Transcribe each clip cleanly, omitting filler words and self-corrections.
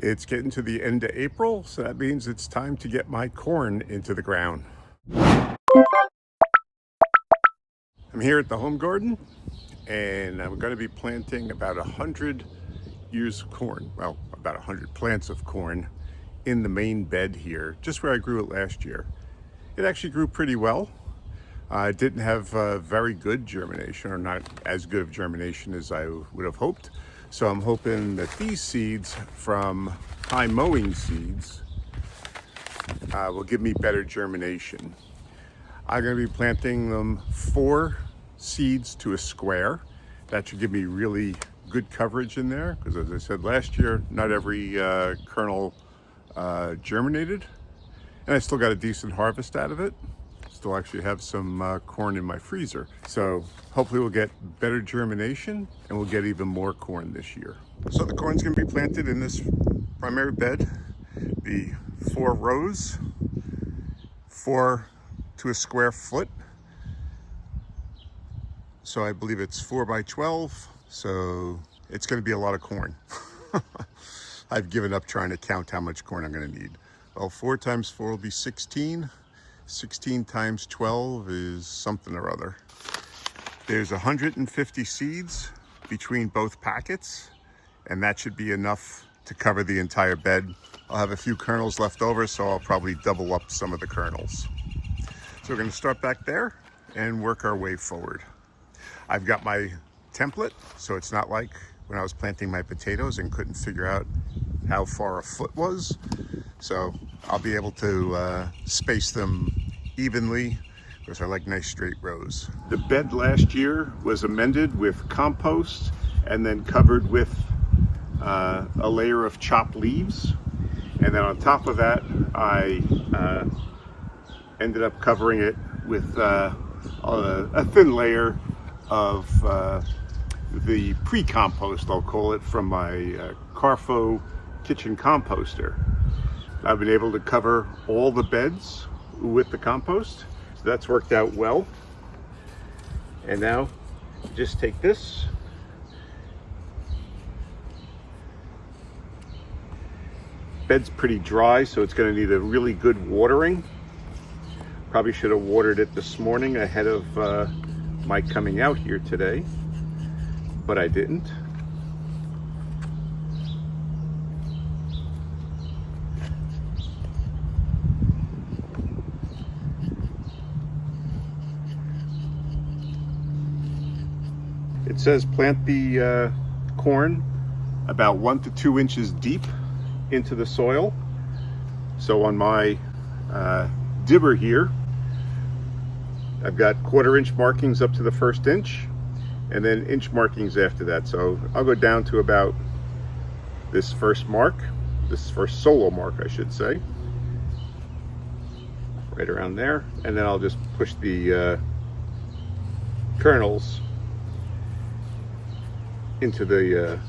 It's getting to the end of April, so that means it's time to get my corn into the ground. I'm here at the home garden, and I'm going to be planting about 100 ears of corn. Well, about 100 plants of corn in the main bed here, just where I grew it last year. It actually grew pretty well. It didn't have very good germination, or not as good of germination as I would have hoped. So I'm hoping that these seeds from high mowing seeds will give me better germination. I'm going to be planting them 4 seeds to a square. That should give me really good coverage in there, because as I said last year, not every kernel germinated, and I still got a decent harvest out of it. Still actually have some corn in my freezer. So hopefully we'll get better germination and we'll get even more corn this year. So the corn's gonna be planted in this primary bed, the 4 rows, 4 to a square foot. So I believe it's 4 by 12. So it's gonna be a lot of corn. I've given up trying to count how much corn I'm gonna need. Well, 4 times 4 will be 16. 16 times 12 is something or other. There's 150 seeds between both packets, and that should be enough to cover the entire bed. I'll have a few kernels left over, so I'll probably double up some of the kernels. So we're going to start back there and work our way forward. I've got my template, so it's not like when I was planting my potatoes and couldn't figure out how far a foot was. So I'll be able to space them evenly, because I like nice straight rows. The bed last year was amended with compost and then covered with a layer of chopped leaves. And then on top of that, I ended up covering it with a thin layer of the pre-compost, I'll call it, from my Carfo kitchen composter. I've been able to cover all the beds with the compost, so that's worked out well. And now just take this, bed's pretty dry, so it's going to need a really good watering. Probably should have watered it this morning ahead of my coming out here today, but I didn't. It says plant the corn about 1 to 2 inches deep into the soil. So on my dibber here, I've got 1/4 inch markings up to the 1st inch, and then inch markings after that. So I'll go down to about this first mark, this first solo mark, I should say, right around there. And then I'll just push the kernels into the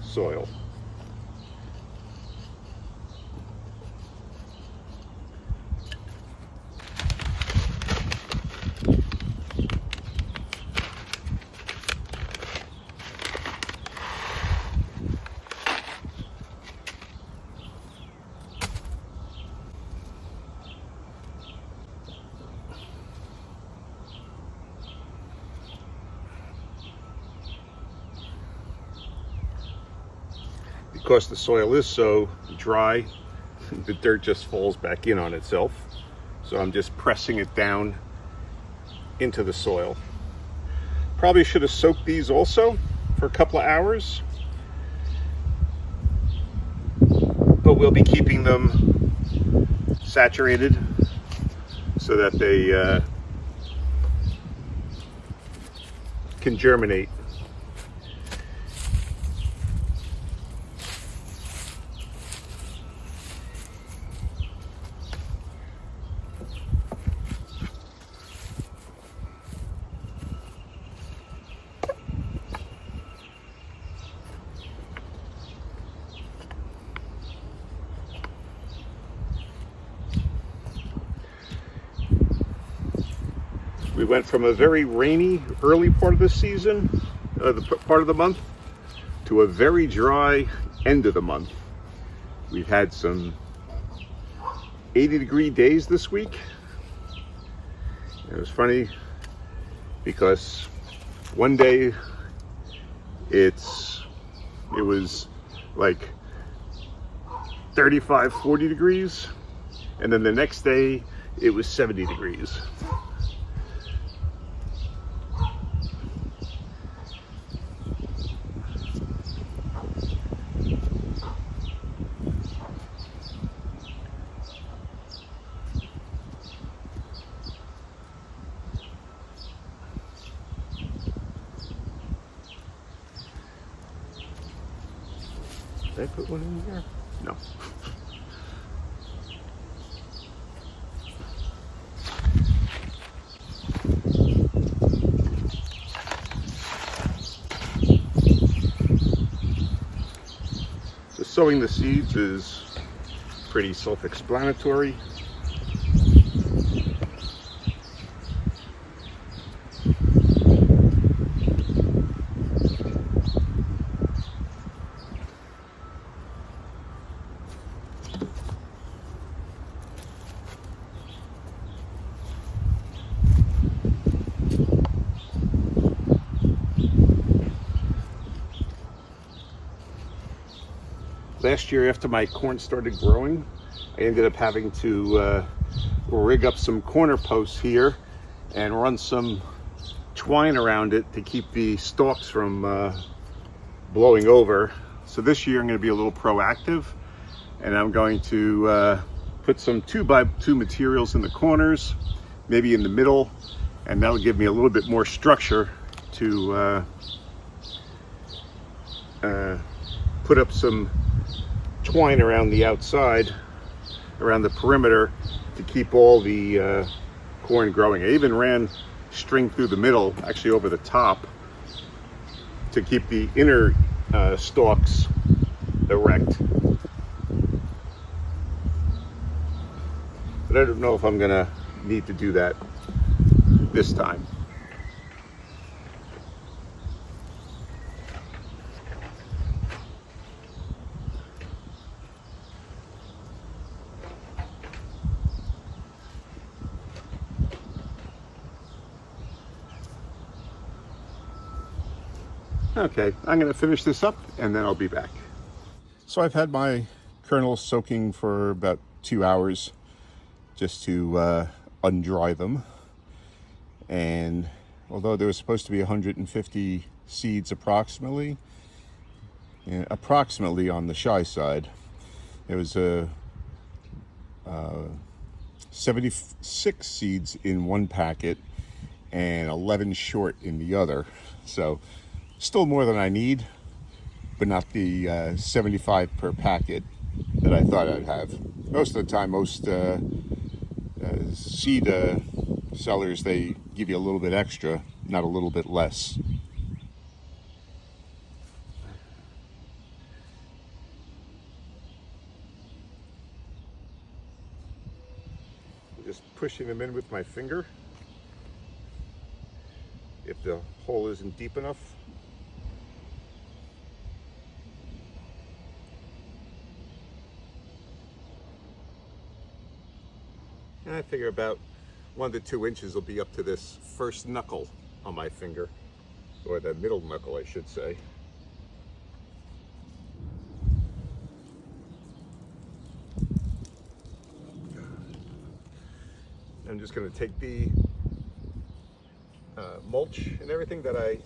soil. Because the soil is so dry, the dirt just falls back in on itself. So I'm just pressing it down into the soil. Probably should have soaked these also for a couple of hours, but we'll be keeping them saturated so that they can germinate. We went from a very rainy early part of the season, part of the month, to a very dry end of the month. We've had some 80-degree days this week. It was funny because one day it was like 35, 40 degrees, and then the next day it was 70 degrees. Did I put one in here? No. So sowing the seeds is pretty self-explanatory. Last year, after my corn started growing, I ended up having to rig up some corner posts here and run some twine around it to keep the stalks from blowing over. So this year I'm going to be a little proactive, and I'm going to put some 2x2 materials in the corners, maybe in the middle, and that'll give me a little bit more structure to put up some twine around the outside, around the perimeter, to keep all the corn growing. I even ran string through the middle, actually over the top, to keep the inner stalks erect. But I don't know if I'm gonna need to do that this time. Okay, I'm going to finish this up and then I'll be back. So I've had my kernels soaking for about 2 hours just to undry them. And although there was supposed to be 150 seeds approximately on the shy side, there was 76 seeds in one packet and 11 short in the other. So still more than I need, but not the 75 per packet that I thought I'd have. Most of the time, most seed sellers, they give you a little bit extra, not a little bit less. I'm just pushing them in with my finger. If the hole isn't deep enough. And I figure about 1 to 2 inches will be up to this first knuckle on my finger, or the middle knuckle, I should say. I'm just going to take the mulch and everything that I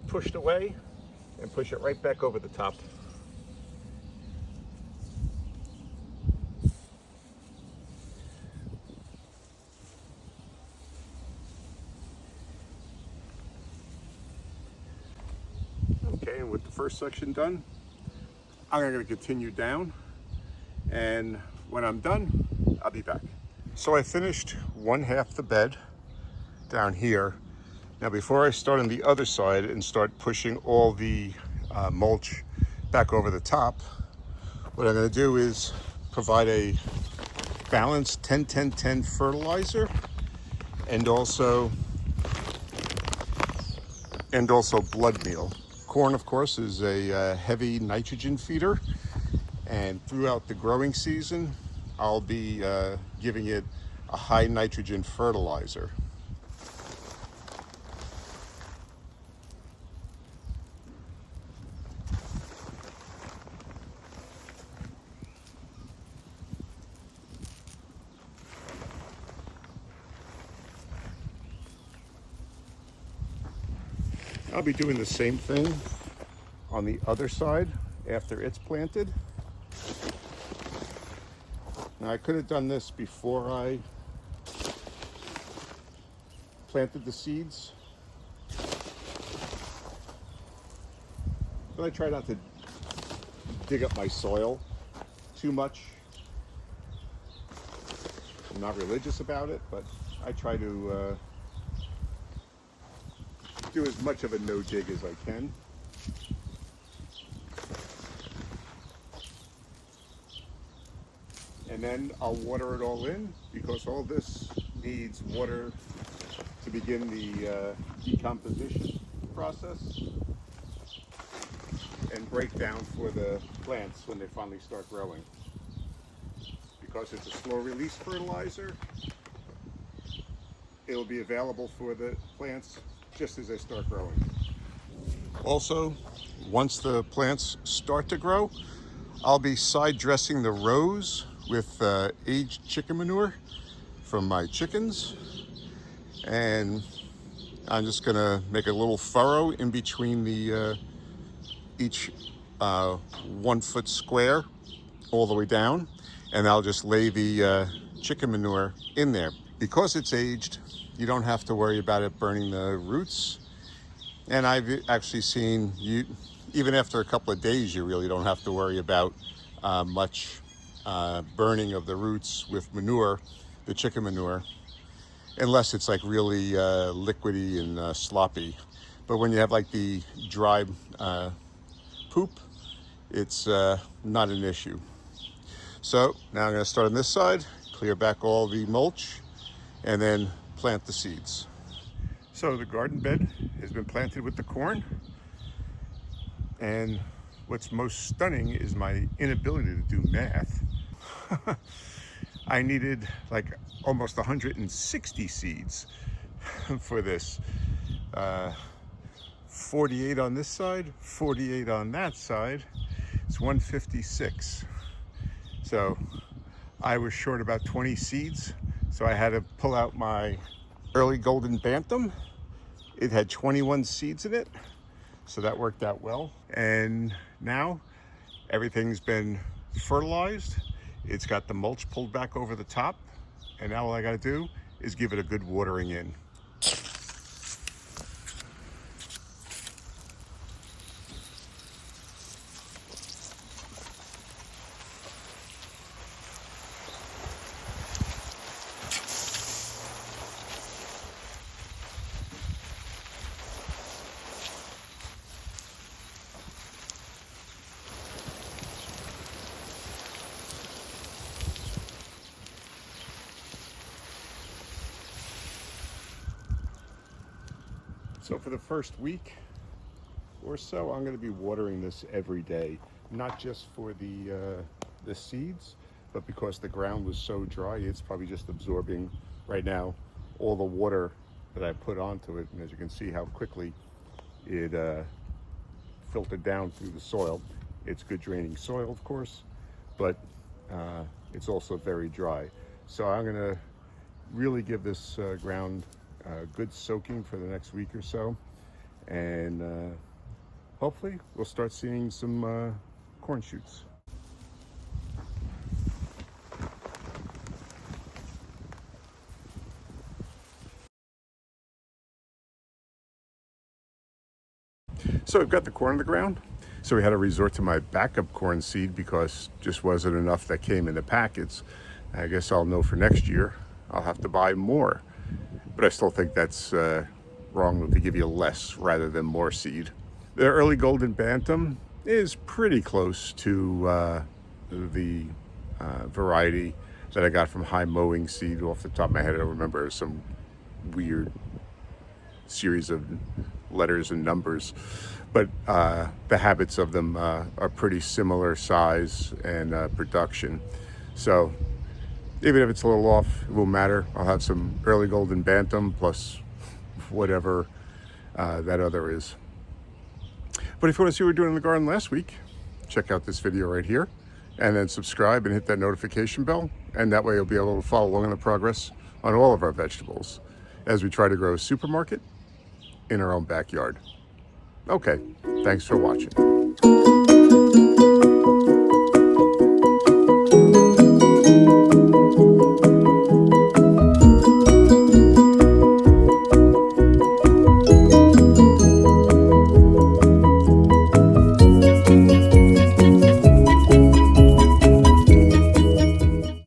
pushed away and push it right back over the top. Okay, and with the first section done, I'm going to continue down, and when I'm done, I'll be back. So I finished one half the bed down here. Now before I start on the other side and start pushing all the mulch back over the top, what I'm going to do is provide a balanced 10-10-10 fertilizer and also blood meal. Corn, of course, is a heavy nitrogen feeder, And throughout the growing season, I'll be giving it a high nitrogen fertilizer. I'll be doing the same thing on the other side after it's planted. Now I could have done this before I planted the seeds, but I try not to dig up my soil too much. I'm not religious about it, but I try to do as much of a no dig as I can. And then I'll water it all in, because all this needs water to begin the decomposition process and breakdown for the plants when they finally start growing. Because it's a slow release fertilizer, it'll be available for the plants just as they start growing. Also, once the plants start to grow, I'll be side dressing the rows with aged chicken manure from my chickens, and I'm just gonna make a little furrow in between the each 1 foot square all the way down, and I'll just lay the chicken manure in there. Because it's aged, you don't have to worry about it burning the roots. And I've actually seen, even after a couple of days, you really don't have to worry about much burning of the roots with manure, the chicken manure, unless it's like really liquidy and sloppy. But when you have like the dry poop, it's not an issue. So now I'm going to start on this side, clear back all the mulch, and then plant the seeds. So the garden bed has been planted with the corn, and what's most stunning is my inability to do math. I needed like almost 160 seeds for this. 48 on this side, 48 on that side. It's 156. So I was short about 20 seeds. So I had to pull out my early golden bantam. It had 21 seeds in it, so that worked out well. And now everything's been fertilized. It's got the mulch pulled back over the top, and now all I gotta do is give it a good watering in. So for the first week or so, I'm going to be watering this every day, not just for the seeds, but because the ground was so dry, it's probably just absorbing right now all the water that I put onto it. And as you can see how quickly it filtered down through the soil. It's good draining soil, of course, but it's also very dry. So I'm going to really give this ground good soaking for the next week or so, and hopefully we'll start seeing some corn shoots. So I've got the corn on the ground, so we had to resort to my backup corn seed because just wasn't enough that came in the packets. I guess I'll know for next year I'll have to buy more. But I still think that's wrong to give you less rather than more seed. The early golden bantam is pretty close to the variety that I got from High Mowing Seed. Off the top of my head, I don't remember some weird series of letters and numbers. but the habits of them are pretty similar size and production. So even if it's a little off, it won't matter. I'll have some early golden bantam plus whatever that other is. But if you want to see what we're doing in the garden last week, check out this video right here, and then subscribe and hit that notification bell, and that way you'll be able to follow along in the progress on all of our vegetables as we try to grow a supermarket in our own backyard. Okay, thanks for watching.